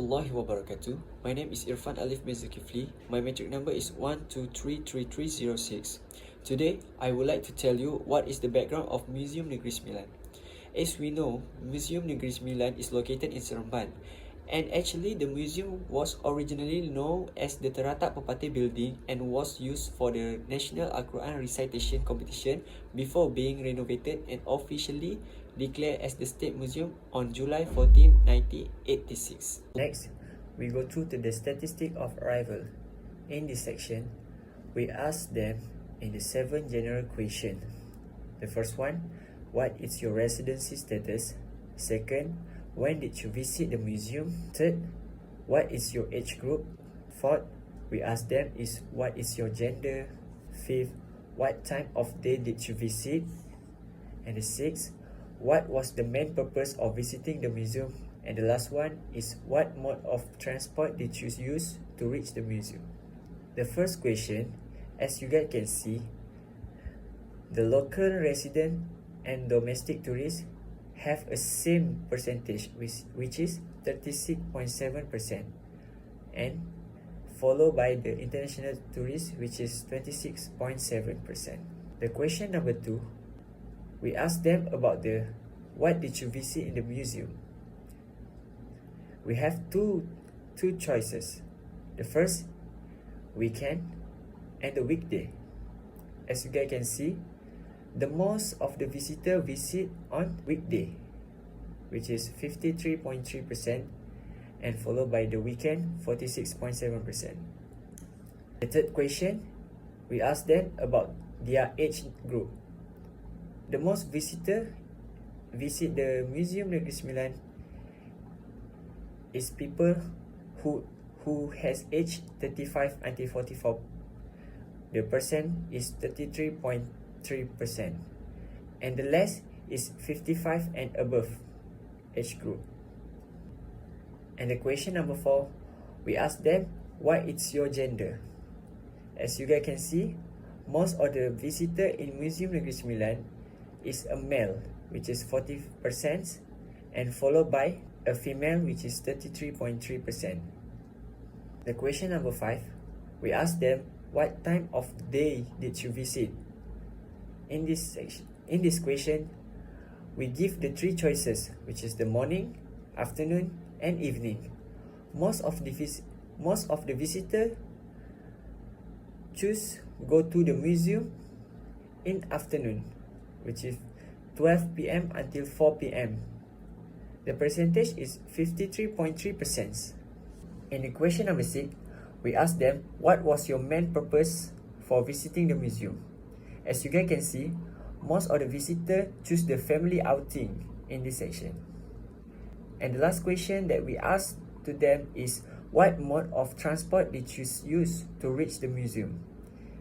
warahmatullahi wabarakatuh. My name is Irfan Alif bin Zulkifli. My metric number is 1233306. Today, I would like to tell you what is the background of Museum Negeri Sembilan. As we know, Museum Negeri Sembilan is located in Seremban. And actually, the museum was originally known as the Teratak Pepatih Building and was used for the National Al-Quran Recitation Competition before being renovated and officially declared as the State Museum on July 14, 1986. Next, we go through to the statistic of arrival. In this section, we ask them in the 7 general questions. The first one, what is your residency status? Second, when did you visit the museum? Third, what is your age group? Fourth, we ask them is what is your gender? Fifth, what time of day did you visit? And the sixth, what was the main purpose of visiting the museum? And the last one is what mode of transport did you use to reach the museum? The first question, as you guys can see, the local resident and domestic tourists have a same percentage which is 36.7%, and followed by the international tourists which is 26.7%. The question number 2, we ask them about the what did you visit in the museum. We have two choices. The first, weekend and the weekday. As you guys can see, the most of the visitor visit on weekday, which is 53.3%, and followed by the weekend 46.7%. The third question, we ask them about their age group. The most visitor visit the Museum Negeri Sembilan is people who has age 35 until 44. The percent is 33.3%, and the less is 55 and above age group. And the question number 4, we ask them what is your gender. As you guys can see, most of the visitor in Museum Negeri Sembilan is a male, which is 40%, and followed by a female, which is 33.3%. The question number 5, we ask them what time of day did you visit. In this question, we give the 3 choices, which is the morning, afternoon, and evening. Most of the visitor choose go to the museum in afternoon, which is 12 p.m. until 4 p.m. The percentage is 53.3%. In the question number 6, we ask them what was your main purpose for visiting the museum. As you guys can see, most of the visitors choose the family outing in this section. And the last question that we ask to them is what mode of transport did you use to reach the museum.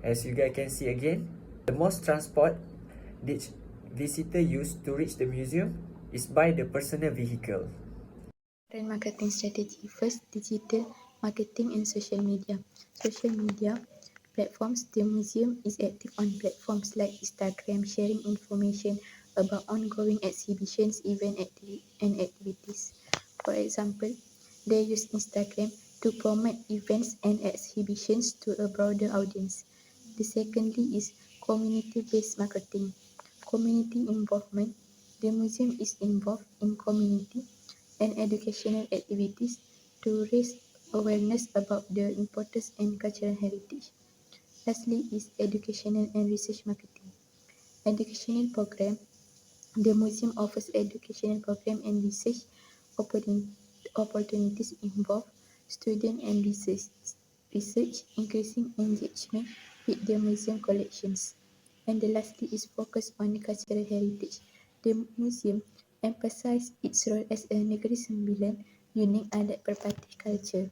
As you guys can see again, the most transport did visitor use to reach the museum is by the personal vehicle. Brand marketing strategy. First, digital marketing and social media. Social media platforms. The museum is active on platforms like Instagram, sharing information about ongoing exhibitions, events, and activities. For example, they use Instagram to promote events and exhibitions to a broader audience. The secondly is community-based marketing. Community involvement. The museum is involved in community and educational activities to raise awareness about the importance and cultural heritage. Lastly is educational and research marketing. Educational program. The museum offers educational program and research opportunities involve student and research, increasing engagement with the museum collections. And the lastly is focus on cultural heritage. The museum emphasizes its role as a Negeri Sembilan unique adat Pepatih culture.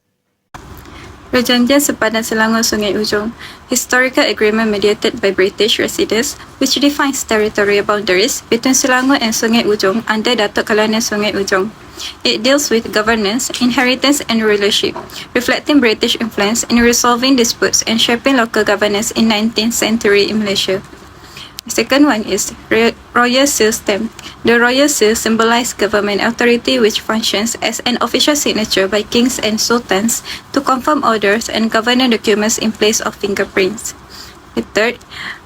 Perjanjian Sepadan Selangor Sungai Ujong, historical agreement mediated by British residents which defines territorial boundaries between Selangor and Sungai Ujong under Datuk Colonel Sungai Ujong. It deals with governance, inheritance and rulership, reflecting British influence in resolving disputes and shaping local governance in 19th century in Malaysia. The second one is Royal Seal Stamp. The Royal Seal symbolizes government authority which functions as an official signature by kings and sultans to confirm orders and government documents in place of fingerprints. The third,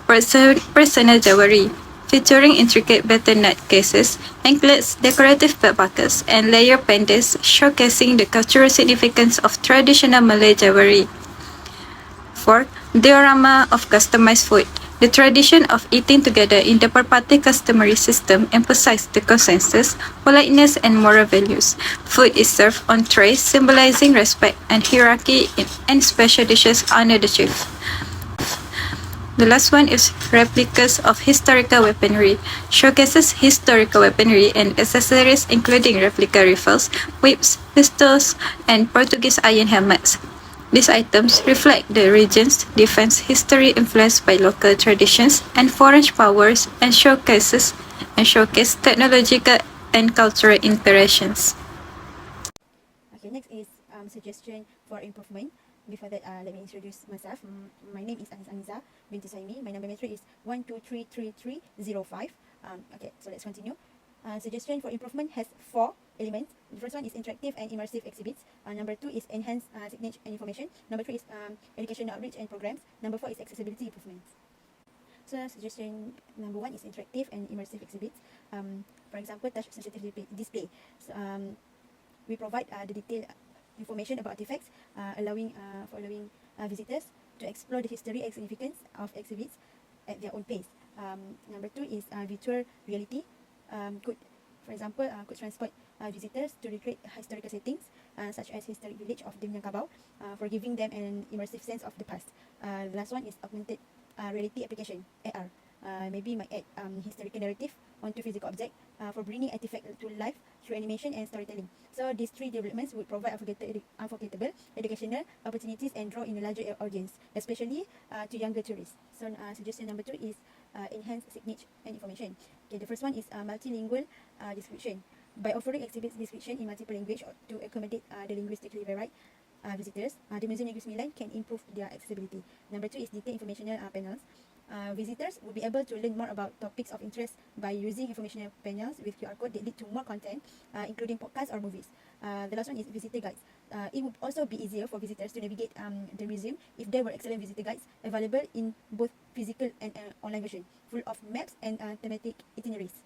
personal jewelry, featuring intricate butternut cases, anklets, decorative belt buckles, and layer pendants showcasing the cultural significance of traditional Malay jewelry. Fourth, diorama of customized food. The tradition of eating together in the per-party customary system emphasizes the consensus, politeness, and moral values. Food is served on trays, symbolizing respect and hierarchy, and special dishes honor the chief. The last one is replicas of historical weaponry, showcases historical weaponry and accessories including replica rifles, whips, pistols, and Portuguese iron helmets. These items reflect the region's defense history influenced by local traditions and foreign powers and showcase technological and cultural interactions. Okay, next is suggestion for improvement. Before that, let me introduce myself. My name is Aniza binti Saimi. My number metric is 1233305. Okay, so let's continue. Suggestion for improvement has 4 elements. The first one is interactive and immersive exhibits. Number 2 is enhanced signage and information. Number 3 is education outreach and programs. Number 4 is accessibility improvements. So suggestion number 1 is interactive and immersive exhibits. For example, touch sensitive display. So, we provide the detailed information about artifacts, allowing visitors to explore the history and significance of exhibits at their own pace. Number 2 is virtual reality. Could transport visitors to recreate historical settings such as historic village of Minangkabau for giving them an immersive sense of the past. The last one is augmented reality application, AR. Maybe might add historical narrative onto physical object for bringing artifact to life through animation and storytelling. So these 3 developments would provide unforgettable educational opportunities and draw in a larger audience, especially to younger tourists. So suggestion number 2 is enhanced signage and information. Okay, the first one is multilingual description. By offering exhibits description in multiple language to accommodate the linguistically varied visitors, the Museum Negeri Sembilan can improve their accessibility. Number 2 is detailed informational panels. Visitors will be able to learn more about topics of interest by using informational panels with QR code that lead to more content, including podcasts or movies. The last one is visitor guides. It would also be easier for visitors to navigate the museum if there were excellent visitor guides available in both physical and online version, full of maps and thematic itineraries.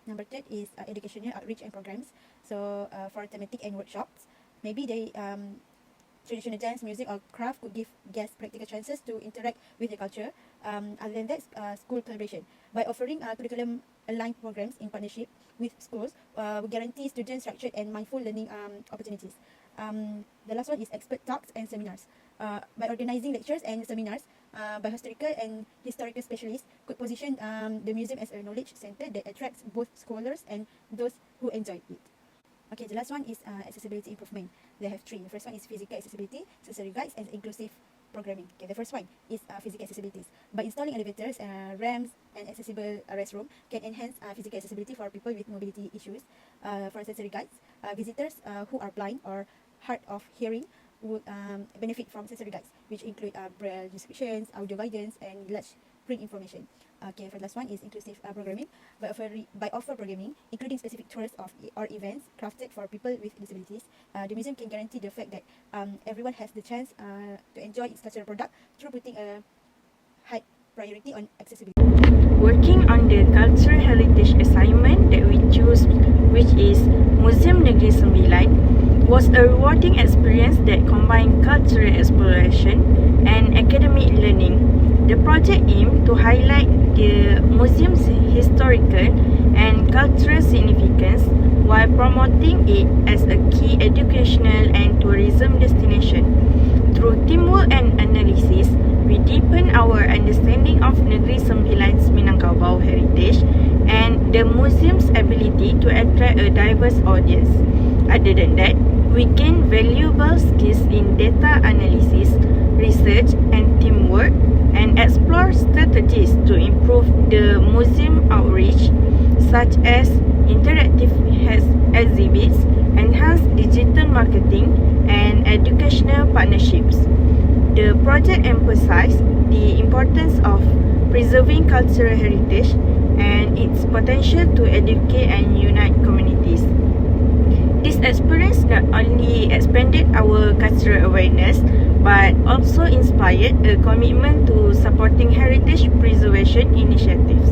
Number 3 is educational outreach and programs. So for thematic and workshops, maybe they traditional dance, music or craft could give guests practical chances to interact with the culture. Other than that, school collaboration. By offering curriculum aligned programs in partnership with schools, will guarantee students structured and mindful learning opportunities. The last one is expert talks and seminars. By organizing lectures and seminars by historical specialists could position the museum as a knowledge center that attracts both scholars and those who enjoy it. Okay, the last one is accessibility improvement. They have 3. The first one is physical accessibility, sensory guides, and inclusive programming. Okay, the first one is physical accessibility. By installing elevators, ramps, and accessible restroom can enhance physical accessibility for people with mobility issues. For sensory guides, visitors who are blind or hard of hearing would benefit from sensory guides, which include braille descriptions, audio guidance, and large print information. Okay, for the last one is inclusive programming. By offer programming, including specific tours or events crafted for people with disabilities, the museum can guarantee the fact that everyone has the chance to enjoy its cultural product through putting a high priority on accessibility. Working on the cultural heritage assignment that we choose, which is Museum Negeri Sembilan, was a rewarding experience that combined cultural exploration and academic learning. The project aimed to highlight the museum's historical and cultural significance while promoting it as a key educational and tourism destination. Through teamwork and analysis, we deepen our understanding of Negeri Sembilan's Minangkabau heritage and the museum's ability to attract a diverse audience. Other than that, we gain valuable skills in data analysis, research and teamwork, and explore strategies to improve the museum outreach, such as interactive exhibits, enhanced digital marketing, and educational partnerships. The project emphasized the importance of preserving cultural heritage, and its potential to educate and unite communities. This experience not only expanded our cultural awareness but also inspired a commitment to supporting heritage preservation initiatives.